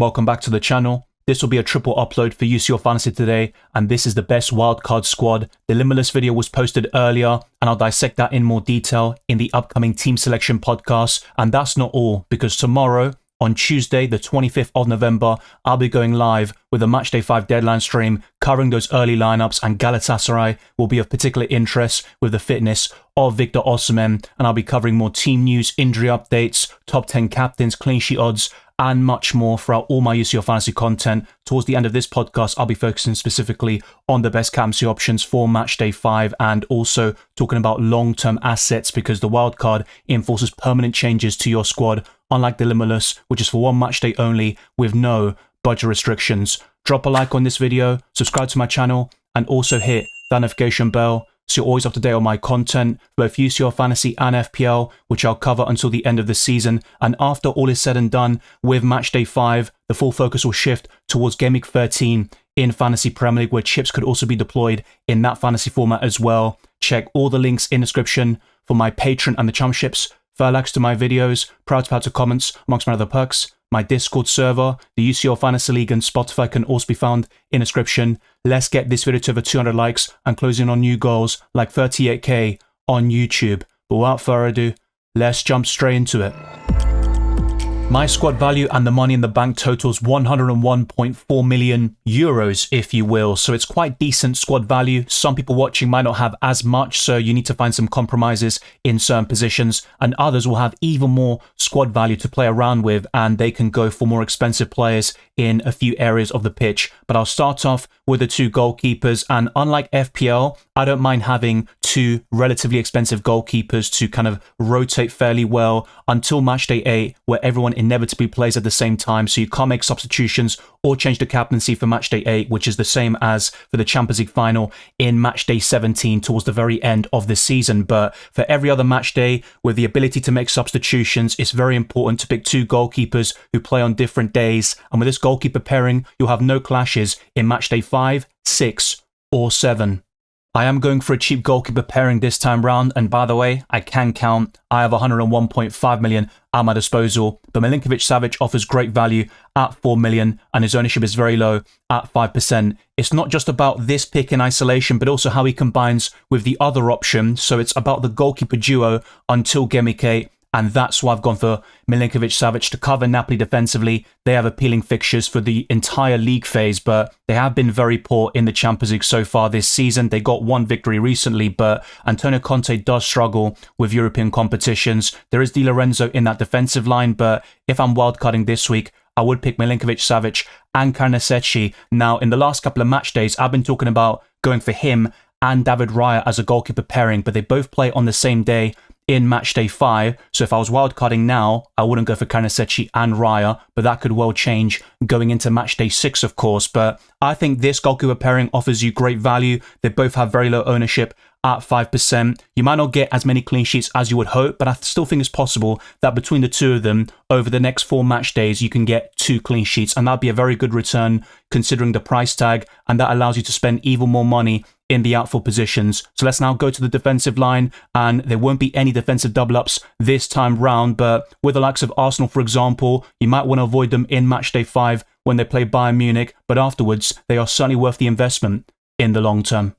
Welcome back to the channel. This will be a triple upload for UCL Fantasy today, and this is the best wildcard squad. The Limitless video was posted earlier, and I'll dissect that in more detail in the upcoming team selection podcast. And that's not all, because tomorrow, on Tuesday, the 25th of November, I'll be going live with a Matchday 5 deadline stream covering those early lineups, and Galatasaray will be of particular interest with the fitness of Victor Osimhen, and I'll be covering more team news, injury updates, top 10 captains, clean sheet odds, and much more throughout all my UCL Fantasy content. Towards the end of this podcast, I'll be focusing specifically on the best captaincy options for Matchday 5 and also talking about long-term assets, because the wildcard enforces permanent changes to your squad, unlike the Limitless, which is for one matchday only with no budget restrictions. Drop a like on this video, subscribe to my channel, and also hit that notification bell so you're always up to date on my content, both UCL Fantasy and FPL, which I'll cover until the end of the season. And after all is said and done with Matchday 5, the full focus will shift towards Game Week 13 in Fantasy Premier League, where chips could also be deployed in that fantasy format as well. Check all the links in the description for my Patreon and the championships, further likes to my videos, proud to comments, amongst my other perks. My Discord server, the UCL Fantasy League, and Spotify can also be found in the description. Let's get this video to over 200 likes and closing on new goals like 38k on YouTube. But without further ado, let's jump straight into it. My squad value and the money in the bank totals 101.4 million euros, if you will. So it's quite decent squad value. Some people watching might not have as much, so you need to find some compromises in certain positions, and others will have even more squad value to play around with, and they can go for more expensive players in a few areas of the pitch. But I'll start off with the two goalkeepers, and unlike FPL, I don't mind having two relatively expensive goalkeepers to kind of rotate fairly well until Matchday 8, where everyone inevitably plays at the same time, so you can't make substitutions or change the captaincy for Matchday 8, which is the same as for the Champions League final in Matchday 17 towards the very end of the season. But for every other matchday with the ability to make substitutions, it's very important to pick two goalkeepers who play on different days, and with this goalkeeper pairing, you'll have no clashes in Matchday 5, 6, or 7. I am going for a cheap goalkeeper pairing this time round, and by the way, I can count. I have 101.5 million at my disposal, but Milinkovic-Savic offers great value at 4 million, and his ownership is very low at 5%. It's not just about this pick in isolation, but also how he combines with the other option, so it's about the goalkeeper duo until Game Week 8. And that's why I've gone for Milinkovic-Savic to cover Napoli defensively. They have appealing fixtures for the entire league phase, but they have been very poor in the Champions League so far this season. They got one victory recently, but Antonio Conte does struggle with European competitions. There is Di Lorenzo in that defensive line, but if I'm wildcarding this week, I would pick Milinkovic-Savic and Carnesecchi. Now, in the last couple of match days, I've been talking about going for him and David Raya as a goalkeeper pairing, but they both play on the same day in Matchday 5, so if I was wildcarding now, I wouldn't go for Carnesecchi and Raya, but that could well change going into Matchday 6, of course. But I think this goalkeeper pairing offers you great value. They both have very low ownership at 5%. You might not get as many clean sheets as you would hope, but I still think it's possible that between the two of them, over the next 4 match days, you can get 2 clean sheets, and that'd be a very good return considering the price tag, and that allows you to spend even more money in the outfield positions. So let's now go to the defensive line, and there won't be any defensive double-ups this time round, but with the likes of Arsenal, for example, you might want to avoid them in Matchday 5 when they play Bayern Munich, but afterwards, they are certainly worth the investment in the long term.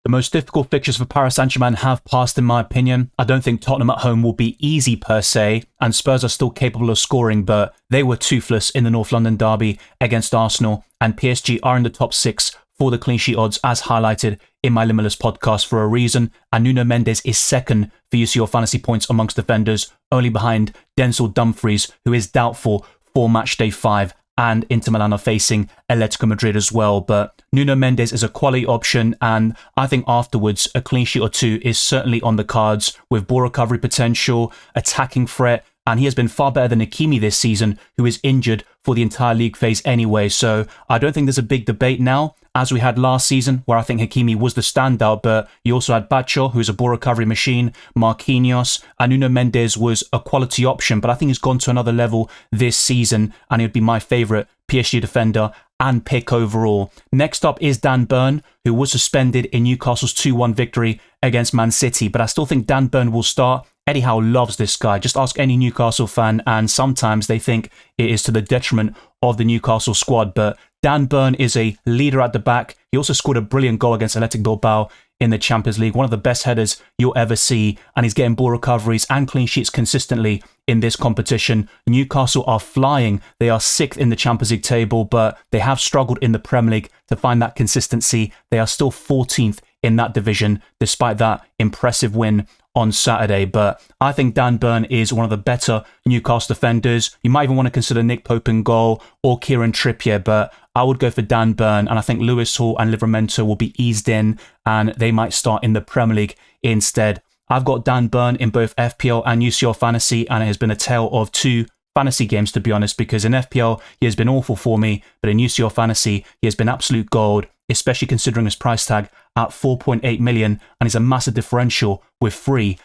The most difficult fixtures for Paris Saint-Germain have passed, in my opinion. I don't think Tottenham at home will be easy per se, and Spurs are still capable of scoring, but they were toothless in the North London derby against Arsenal, and PSG are in the top 6 for the clean sheet odds, as highlighted in my Limitless podcast, for a reason, and Nuno Mendes is second for UCL fantasy points amongst defenders, only behind Denzel Dumfries, who is doubtful for Matchday 5, and Inter Milan are facing Atletico Madrid as well. But Nuno Mendes is a quality option, and I think afterwards a clean sheet or 2 is certainly on the cards, with ball recovery potential, attacking threat, and he has been far better than Hakimi this season, who is injured for the entire league phase anyway. So I don't think there's a big debate now, as we had last season, where I think Hakimi was the standout, but you also had Bacho, who's a ball recovery machine, Marquinhos, and Nuno Mendes was a quality option, but I think he's gone to another level this season, and he would be my favourite PSG defender and pick overall. Next up is Dan Burn, who was suspended in Newcastle's 2-1 victory against Man City, but I still think Dan Burn will start. Eddie Howe loves this guy. Just ask any Newcastle fan, and sometimes they think it is to the detriment of the Newcastle squad. But Dan Burn is a leader at the back. He also scored a brilliant goal against Athletic Bilbao in the Champions League, one of the best headers you'll ever see, and he's getting ball recoveries and clean sheets consistently in this competition. Newcastle are flying. They are 6th in the Champions League table, but they have struggled in the Premier League to find that consistency. They are still 14th in that division, despite that impressive win on Saturday. But I think Dan Burn is one of the better Newcastle defenders. You might even want to consider Nick Pope in goal or Kieran Trippier, but I would go for Dan Burn, and I think Lewis Hall and Livramento will be eased in, and they might start in the Premier League instead. I've got Dan Burn in both FPL and UCL Fantasy, and it has been a tale of two fantasy games, to be honest, because in FPL, he has been awful for me, but in UCL Fantasy, he has been absolute gold, especially considering his price tag at 4.8 million, and he's a massive differential with 3%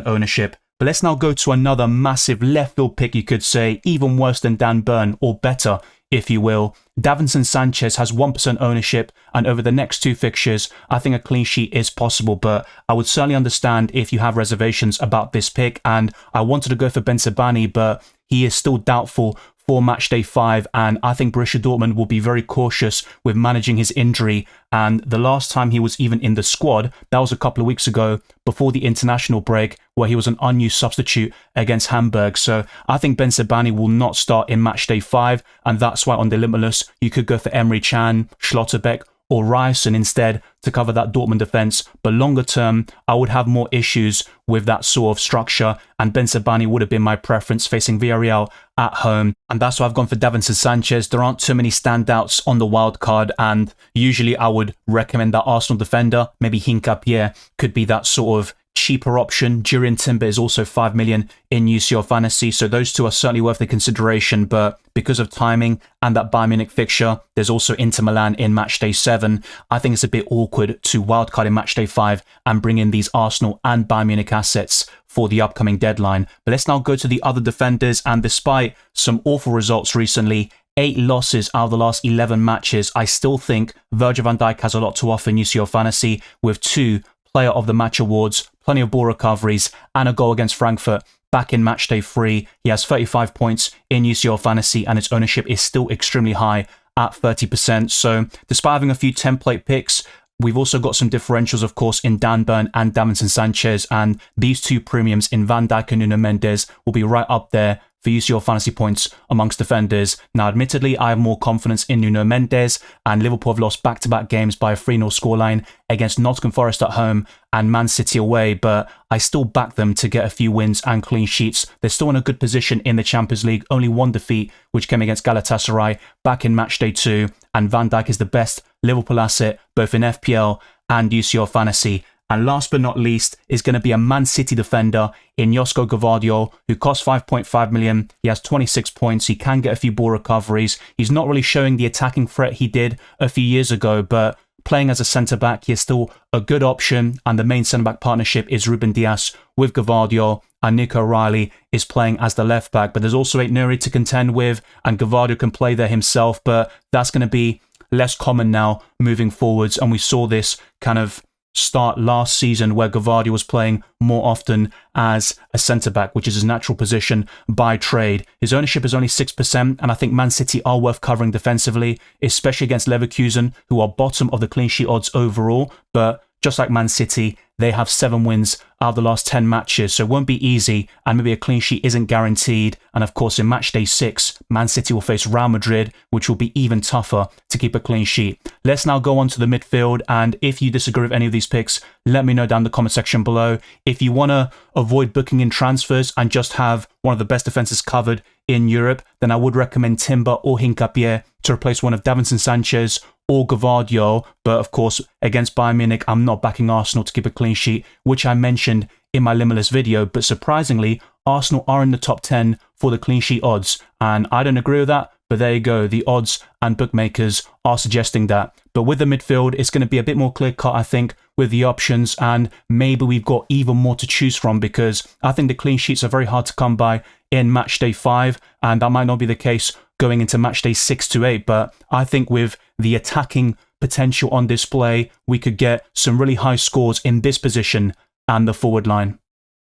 ownership. But let's now go to another massive left field pick, you could say, even worse than Dan Burn, or better, if you will. Davinson Sanchez has 1% ownership, and over the next 2 fixtures, I think a clean sheet is possible, but I would certainly understand if you have reservations about this pick, and I wanted to go for Ben Sebaini, but he is still doubtful for Matchday 5, and I think Borussia Dortmund will be very cautious with managing his injury, and the last time he was even in the squad, that was a couple of weeks ago before the international break, where he was an unused substitute against Hamburg. So I think Ben Sebaini will not start in Matchday 5, and that's why on the Limitless you could go for Emre Can, Schlotterbeck, or Ryerson instead to cover that Dortmund defence. But longer term, I would have more issues with that sort of structure, and Ben Sebaini would have been my preference facing Villarreal at home. And that's why I've gone for Davinson Sanchez. There aren't too many standouts on the wild card, and usually I would recommend that Arsenal defender, maybe Hincapié, could be that sort of cheaper option. Jurrien Timber is also 5 million in UCL Fantasy, so those two are certainly worth the consideration, but because of timing and that Bayern Munich fixture, there's also Inter Milan in Matchday 7. I think it's a bit awkward to wildcard in Matchday 5 and bring in these Arsenal and Bayern Munich assets for the upcoming deadline. But let's now go to the other defenders, and despite some awful results recently, 8 losses out of the last 11 matches, I still think Virgil van Dijk has a lot to offer in UCL Fantasy with 2 Player of the Match awards, plenty of ball recoveries, and a goal against Frankfurt back in Matchday 3. He has 35 points in UCL Fantasy, and its ownership is still extremely high at 30%. So despite having a few template picks, we've also got some differentials, of course, in Dan Burn and Davinson Sanchez, and these 2 premiums in Van Dijk and Nuno Mendes will be right up there for UCL Fantasy points amongst defenders. Now, admittedly, I have more confidence in Nuno Mendes, and Liverpool have lost back-to-back games by a 3-0 scoreline against Nottingham Forest at home and Man City away, but I still back them to get a few wins and clean sheets. They're still in a good position in the Champions League, only 1 defeat, which came against Galatasaray back in Matchday 2, and Van Dijk is the best Liverpool asset, both in FPL and UCL Fantasy. And last but not least is going to be a Man City defender in Josko Gvardiol, who costs 5.5 million. He has 26 points. He can get a few ball recoveries. He's not really showing the attacking threat he did a few years ago, but playing as a centre-back, he is still a good option. And the main centre-back partnership is Ruben Dias with Gvardiol, and Nico Riley is playing as the left-back. But there's also Aït-Nouri to contend with, and Gvardiol can play there himself, but that's going to be less common now moving forwards. And we saw this kind of start last season where Gvardiol was playing more often as a centre-back, which is his natural position by trade. His ownership is only 6%, and I think Man City are worth covering defensively, especially against Leverkusen, who are bottom of the clean sheet odds overall, but just like Man City, they have 7 wins out of the last 10 matches, so it won't be easy, and maybe a clean sheet isn't guaranteed. And of course, in Matchday 6, Man City will face Real Madrid, which will be even tougher to keep a clean sheet. Let's now go on to the midfield, and if you disagree with any of these picks, let me know down in the comment section below. If you want to avoid booking in transfers and just have one of the best defenses covered in Europe, then I would recommend Timber or Hincapié to replace one of Davinson Sanchez or Gvardiol. But of course, against Bayern Munich, I'm not backing Arsenal to keep a clean sheet, which I mentioned in my Limitless video. But surprisingly, Arsenal are in the top 10 for the clean sheet odds, and I don't agree with that. But there you go, the odds and bookmakers are suggesting that. But with the midfield, it's going to be a bit more clear-cut, I think, with the options, and maybe we've got even more to choose from, because I think the clean sheets are very hard to come by in Matchday 5, and that might not be the case going into Matchday 6 to 8, but I think with the attacking potential on display, we could get some really high scores in this position and the forward line.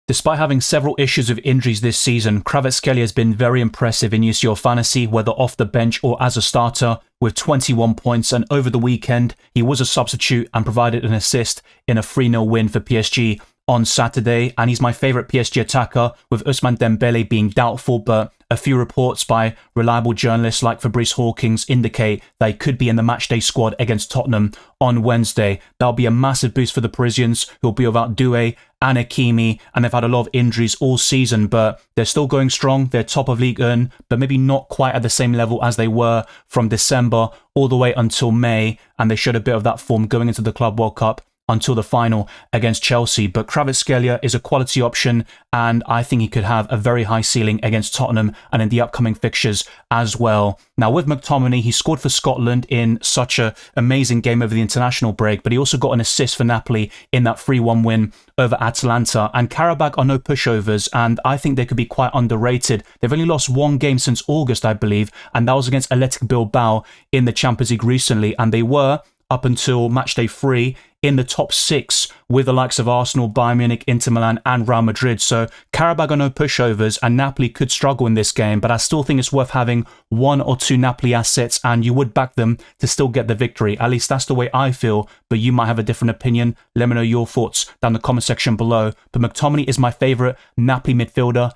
Despite having several issues with injuries this season, Kvaratskhelia has been very impressive in UCL Fantasy, whether off the bench or as a starter, with 21 points, and over the weekend, he was a substitute and provided an assist in a 3-0 win for PSG on Saturday, and he's my favourite PSG attacker, with Ousmane Dembele being doubtful, but a few reports by reliable journalists like Fabrice Hawkins indicate that he could be in the Matchday squad against Tottenham on Wednesday. That'll be a massive boost for the Parisians, who'll be without Doué and Hakimi, and they've had a lot of injuries all season, but they're still going strong. They're top of Ligue 1, but maybe not quite at the same level as they were from December all the way until May, and they showed a bit of that form going into the Club World Cup until the final against Chelsea. But Kvaratskhelia is a quality option, and I think he could have a very high ceiling against Tottenham and in the upcoming fixtures as well. Now, with McTominay, he scored for Scotland in such an amazing game over the international break, but he also got an assist for Napoli in that 3-1 win over Atalanta. And Karabakh are no pushovers, and I think they could be quite underrated. They've only lost one game since August, I believe, and that was against Athletic Bilbao in the Champions League recently, and they were, up until Matchday 3, in the top 6 with the likes of Arsenal, Bayern Munich, Inter Milan and Real Madrid. So Karabakh are no pushovers, and Napoli could struggle in this game, but I still think it's worth having 1 or 2 Napoli assets, and you would back them to still get the victory. At least that's the way I feel, but you might have a different opinion. Let me know your thoughts down in the comment section below. But McTominay is my favourite Napoli midfielder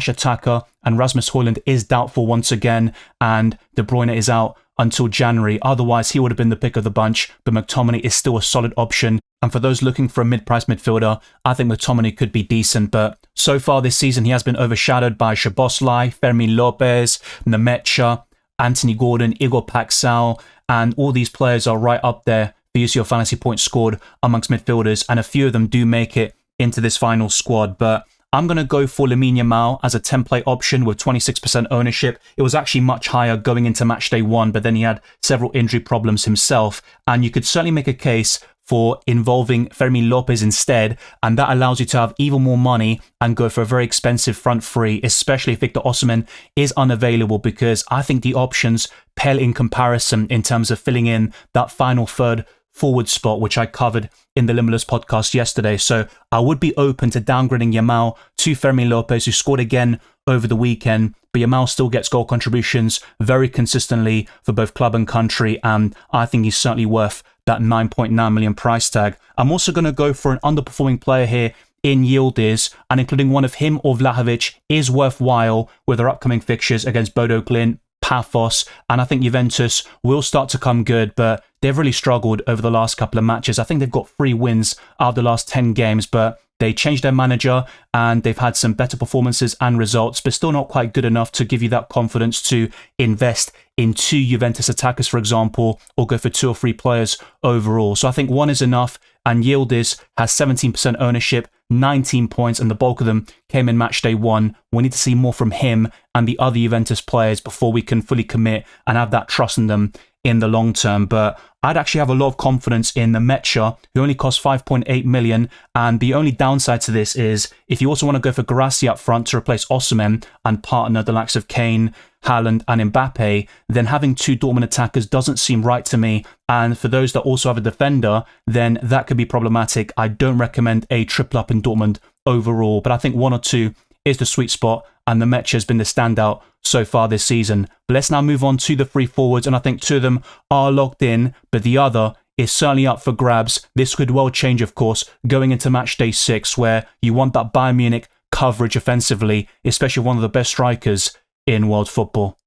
/ attacker, and Rasmus Højlund is doubtful once again, and De Bruyne is out until January. Otherwise, he would have been the pick of the bunch, but McTominay is still a solid option. And for those looking for a mid-price midfielder, I think McTominay could be decent, but so far this season, he has been overshadowed by Szoboszlai, Fermin Lopez, Nemecha, Anthony Gordon, Igor Paxal, and all these players are right up there for UCL Fantasy points scored amongst midfielders, and a few of them do make it into this final squad. But I'm going to go for Lamine Yamal as a template option with 26% ownership. It was actually much higher going into Matchday 1, but then he had several injury problems himself. And you could certainly make a case for involving Fermin Lopez instead, and that allows you to have even more money and go for a very expensive front three, especially if Victor Osimhen is unavailable, because I think the options pale in comparison in terms of filling in that final third forward spot, which I covered in the Limitless podcast yesterday. So I would be open to downgrading Yamal to Fermin Lopez, who scored again over the weekend, but Yamal still gets goal contributions very consistently for both club and country, and I think he's certainly worth that 9.9 million price tag. I'm also going to go for an underperforming player here in Yildiz, and including one of him or Vlahovic is worthwhile with their upcoming fixtures against Bodo Glimt, Paphos, and I think Juventus will start to come good, but they've really struggled over the last couple of matches. I think they've got 3 wins out of the last 10 games, but they changed their manager and they've had some better performances and results, but still not quite good enough to give you that confidence to invest in 2 Juventus attackers, for example, or go for 2 or 3 players overall. So I think 1 is enough, and Yildiz has 17% ownership, 19 points, and the bulk of them came in Matchday 1. We need to see more from him and the other Juventus players before we can fully commit and have that trust in them in the long term. But I'd actually have a lot of confidence in the Nemecha, who only costs 5.8 million. And the only downside to this is if you also want to go for Guirassy up front to replace Osimhen and partner the likes of Kane, Haaland and Mbappe, then having 2 Dortmund attackers doesn't seem right to me. And for those that also have a defender, then that could be problematic. I don't recommend a triple up in Dortmund overall, but I think 1 or 2 is the sweet spot, and the Nemecha has been the standout so far this season. But let's now move on to the 3 forwards, and I think 2 of them are locked in, but the other is certainly up for grabs. This could well change, of course, going into Matchday 6, where you want that Bayern Munich coverage offensively, especially one of the best strikers in world football.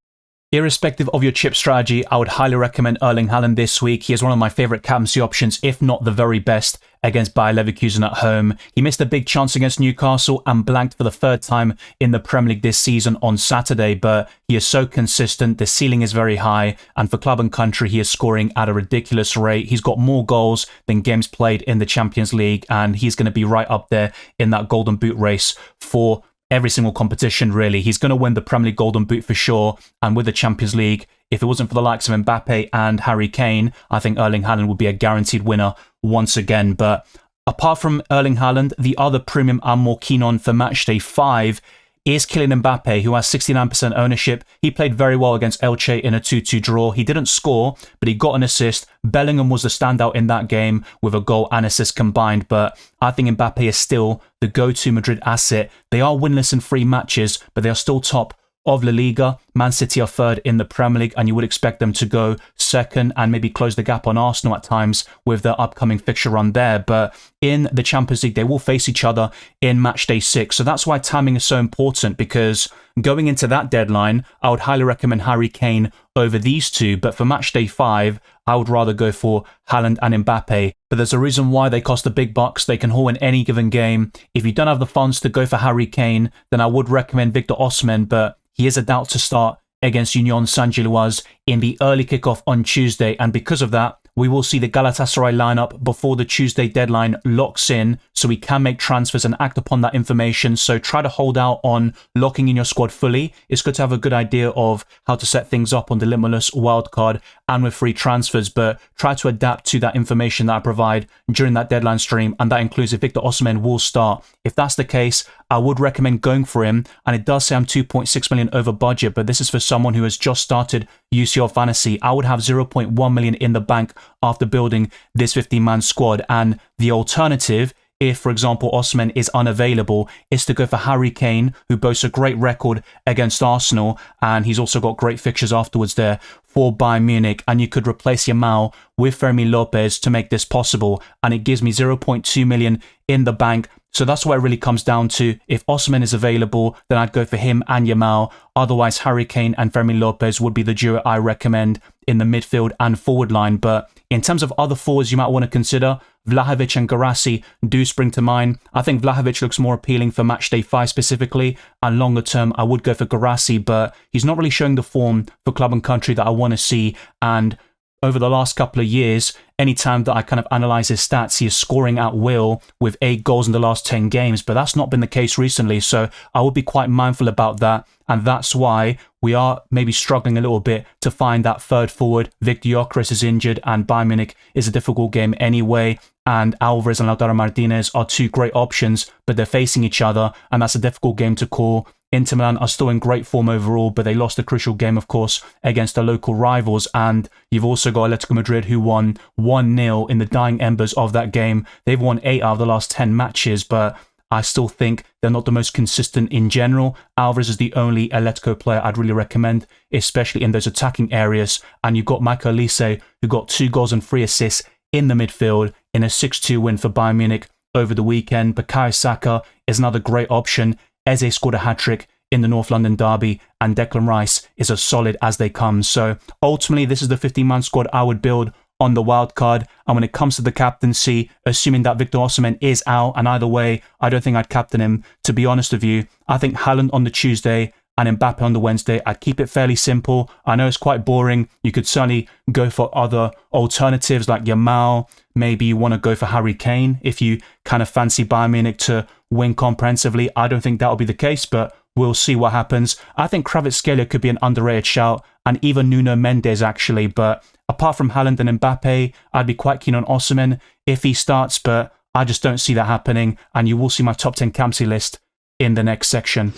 Irrespective of your chip strategy, I would highly recommend Erling Haaland this week. He is one of my favourite captaincy options, if not the very best, against Bayer Leverkusen at home. He missed a big chance against Newcastle and blanked for the 3rd time in the Premier League this season on Saturday, but he is so consistent, the ceiling is very high, and for club and country he is scoring at a ridiculous rate. He's got more goals than games played in the Champions League, and he's going to be right up there in that Golden Boot race for every single competition, really. He's going to win the Premier League Golden Boot for sure, and with the Champions League, if it wasn't for the likes of Mbappe and Harry Kane, I think Erling Haaland would be a guaranteed winner once again. But apart from Erling Haaland, the other premium I'm more keen on for Matchday 5 is Kylian Mbappe, who has 69% ownership. He played very well against Elche in a 2-2 draw. He didn't score, but he got an assist. Bellingham was the standout in that game with a goal and assist combined, but I think Mbappe is still the go-to Madrid asset. They are winless in 3 matches, but they are still top of La Liga. Man City are third in the Premier League, and you would expect them to go second and maybe close the gap on Arsenal at times with their upcoming fixture run there. But in the Champions League, they will face each other in Matchday 6. So that's why timing is so important, because going into that deadline, I would highly recommend Harry Kane over these two. But for Matchday 5, I would rather go for Haaland and Mbappe. But there's a reason why they cost the big bucks. They can haul in any given game. If you don't have the funds to go for Harry Kane, then I would recommend Victor Osimhen, but he is a doubt to start against Union Saint-Gilloise in the early kickoff on Tuesday, and because of that, we will see the Galatasaray lineup before the Tuesday deadline locks in, so we can make transfers and act upon that information. So try to hold out on locking in your squad fully. It's good to have a good idea of how to set things up on the Limitless wildcard and with free transfers, but try to adapt to that information that I provide during that deadline stream, and that includes if Victor Osimhen will start. If that's the case, I would recommend going for him, and it does say I'm 2.6 million over budget, but this is for someone who has just started UCL Fantasy. I would have 0.1 million in the bank after building this 15-man squad, and the alternative, if, for example, Osimhen is unavailable, is to go for Harry Kane, who boasts a great record against Arsenal, and he's also got great fixtures afterwards there for Bayern Munich, and you could replace Yamal with Fermín López to make this possible, and it gives me 0.2 million in the bank. So that's what it really comes down to. If Osimhen is available, then I'd go for him and Yamal. Otherwise, Harry Kane and Fermín López would be the duo I recommend in the midfield and forward line. But in terms of other forwards you might want to consider, Vlahovic and Guirassy do spring to mind. I think Vlahovic looks more appealing for Matchday 5 specifically, and longer term I would go for Guirassy, but he's not really showing the form for club and country that I want to see. And over the last couple of years, anytime that I kind of analyze his stats, he is scoring at will with 8 goals in the last 10 games, but that's not been the case recently, so I would be quite mindful about that, and that's why we are maybe struggling a little bit to find that third forward. Victor Gyökeres is injured, and Bayern Munich is a difficult game anyway, and Alvarez and Lautaro Martinez are 2 great options, but they're facing each other, and that's a difficult game to call. Inter Milan are still in great form overall, but they lost a crucial game, of course, against their local rivals. And you've also got Atletico Madrid, who won 1-0 in the dying embers of that game. They've won 8 out of the last 10 matches, but I still think they're not the most consistent in general. Alvarez is the only Atletico player I'd really recommend, especially in those attacking areas. And you've got Michael Olise, who got 2 goals and 3 assists in the midfield in a 6-2 win for Bayern Munich over the weekend. Bukayo Saka is another great option. Eze scored a hat-trick in the North London derby, and Declan Rice is as solid as they come. So ultimately, this is the 15-man squad I would build on the wild card. And when it comes to the captaincy, assuming that Victor Osimhen is out, and either way, I don't think I'd captain him. To be honest with you, I think Haaland on the Tuesday and Mbappe on the Wednesday. I'd keep it fairly simple. I know it's quite boring. You could certainly go for other alternatives like Yamal. Maybe you want to go for Harry Kane if you kind of fancy Bayern Munich to win comprehensively. I don't think that'll be the case, but we'll see what happens. I think Kvaratskhelia could be an underrated shout, and even Nuno Mendes actually. But apart from Haaland and Mbappe, I'd be quite keen on Osimhen if he starts, but I just don't see that happening. And you will see my top 10 captaincy list in the next section.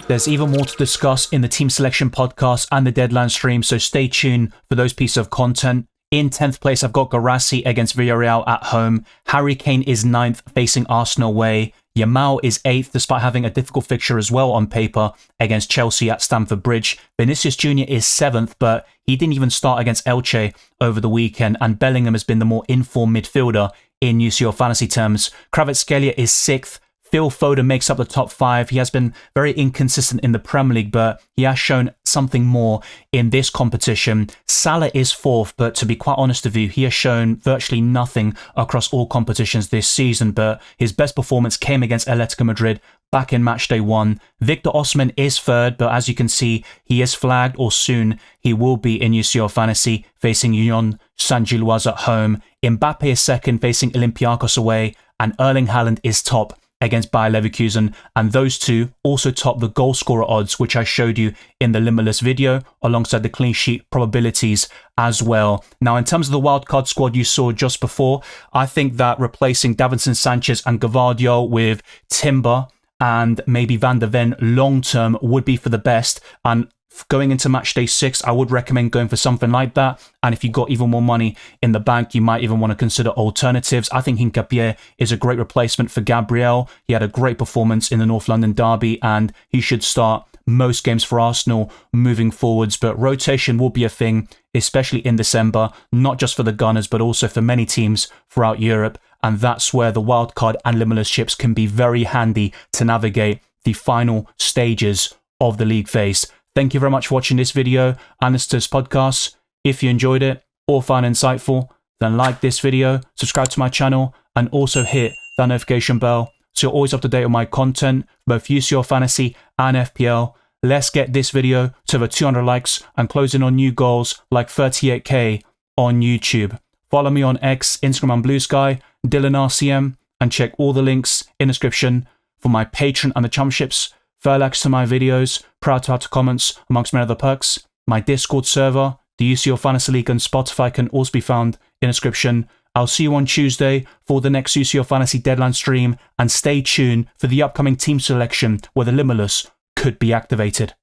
There's even more to discuss in the team selection podcast and the deadline stream, so stay tuned for those pieces of content. In 10th place, I've got Guirassy against Villarreal at home. Harry Kane is 9th, facing Arsenal away. Yamal is 8th, despite having a difficult fixture as well on paper against Chelsea at Stamford Bridge. Vinicius Jr. is 7th, but he didn't even start against Elche over the weekend, and Bellingham has been the more informed midfielder in UCL Fantasy terms. Kvaratskhelia is 6th. Phil Foden makes up the top 5. He has been very inconsistent in the Premier League, but he has shown something more in this competition. Salah is 4th, but to be quite honest with you, he has shown virtually nothing across all competitions this season, but his best performance came against Atletico Madrid back in Matchday 1. Victor Osimhen is 3rd, but as you can see, he is flagged, or soon he will be in UCL Fantasy, facing Union Saint-Gilloise at home. Mbappe is 2nd, facing Olympiacos away, and Erling Haaland is top against Bayer Leverkusen, and those two also top the goal scorer odds, which I showed you in the Limitless video, alongside the clean sheet probabilities as well. Now, in terms of the wildcard squad you saw just before, I think that replacing Davinson Sanchez and Gvardiol with Timber and maybe Van der Ven long term would be for the best. And going into match day 6, I would recommend going for something like that. And if you got even more money in the bank, you might even want to consider alternatives. I think Hincapié is a great replacement for Gabriel. He had a great performance in the North London derby, and he should start most games for Arsenal moving forwards. But rotation will be a thing, especially in December, not just for the Gunners, but also for many teams throughout Europe. And that's where the wildcard and Limitless chips can be very handy to navigate the final stages of the league phase. Thank you very much for watching this video and this podcast. If you enjoyed it or found it insightful, then like this video, subscribe to my channel, and also hit that notification bell so you're always up to date on my content, both UCL Fantasy and FPL. Let's get this video to over 200 likes and closing on new goals like 38k on YouTube. Follow me on X, Instagram and Blue Sky, DylanRCM, and check all the links in the description for my Patreon and the championships, further access to my videos, proud to add to comments, amongst many other perks. My Discord server, the UCL Fantasy League and Spotify can also be found in the description. I'll see you on Tuesday for the next UCL Fantasy deadline stream, and stay tuned for the upcoming team selection where the Limitless could be activated.